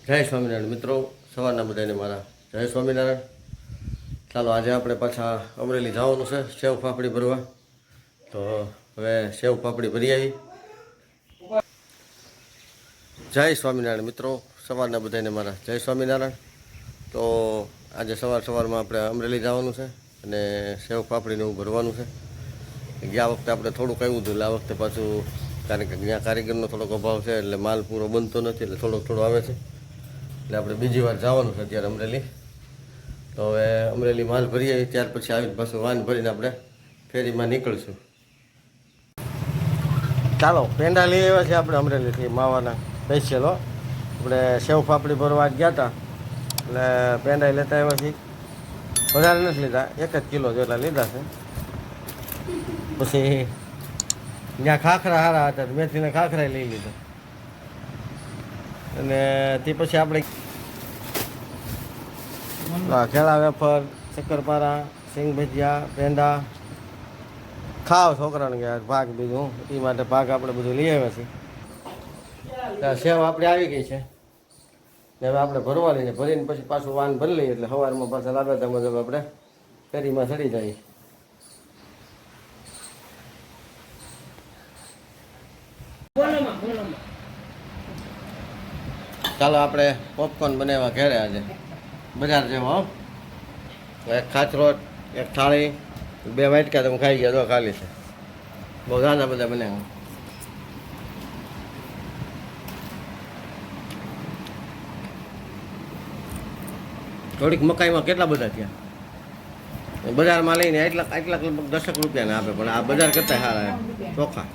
જય સ્વામિનારાયણ મિત્રો, સવારના બધાને મારા જય સ્વામિનારાયણ. ચાલો આજે આપણે પાછા અમરેલી જવાનું છે સેવ પાપડી ભરવા. તો હવે સેવ પાપડી ભરી આવી. જય સ્વામિનારાયણ મિત્રો, સવારના બધાને મારા જય સ્વામિનારાયણ. તો આજે સવારમાં આપણે અમરેલી જવાનું છે અને સેવ પાપડીને એવું ભરવાનું છે. ગયા વખતે આપણે થોડુંક આવ્યું હતું, એટલે આ વખતે પાછું કારણ કે ત્યાં કારીગરનો થોડોક અભાવ છે, એટલે માલ પૂરો બનતો નથી, એટલે થોડો આવે છે. એટલે આપણે બીજી વાર જવાનું છે અત્યારે અમરેલી. તો હવે અમરેલી માલ ભરી આવી, ત્યાર પછી આવીને પાછું વાન ભરીને આપણે ફેરીમાં નીકળશું. ચાલો, પેંડા લઈ આવ્યા છે આપણે અમરેલીથી માવાના સ્પેશિયલ. આપણે સેવ પાપડી ભરવા ગયા હતા, એટલે પેંડા લેતા આવ્યા છીએ. વધારે નથી લીધા, 1 જ કિલો જેટલા લીધા છે. પછી ત્યાં ખાખરા સારા હતા, મેથીના ખાખરા લઈ લીધા. અને તે પછી આપણે ખેડા વેફર, શક્કરપારા, સિંગ ભજીયા, પેંડા ખાવ છોકરાને ગયા ભાગ બીજું એ માટે ભાગ આપણે બધું લઈ આવ્યા છીએ. સેવ આપણે આવી ગઈ છે ને હવે આપણે ભરવા લઈને ભરીને પછી પાછું વાન ભરી લઈએ, એટલે સવારમાં પાછા લાવ્યા મુજબ આપણે ફેરીમાં ચડી જઈએ. ચાલો આપણે પોપકોર્ન બનાવ્યા ઘરે આજે બજાર જેવો. એક ખાચરોટ, એક થાળી, 2 વાટકા તમે ખાઈ ગયા તો ખાલી છે. બહુ ઝાઝા બધા બનાવ્યા. થોડીક મકાઈમાં કેટલા બધા થયા. બજારમાં લઈને એટલા લગભગ 10 રૂપિયાના આપે, પણ આ બજાર કરતા સારા ચોખ્ખા.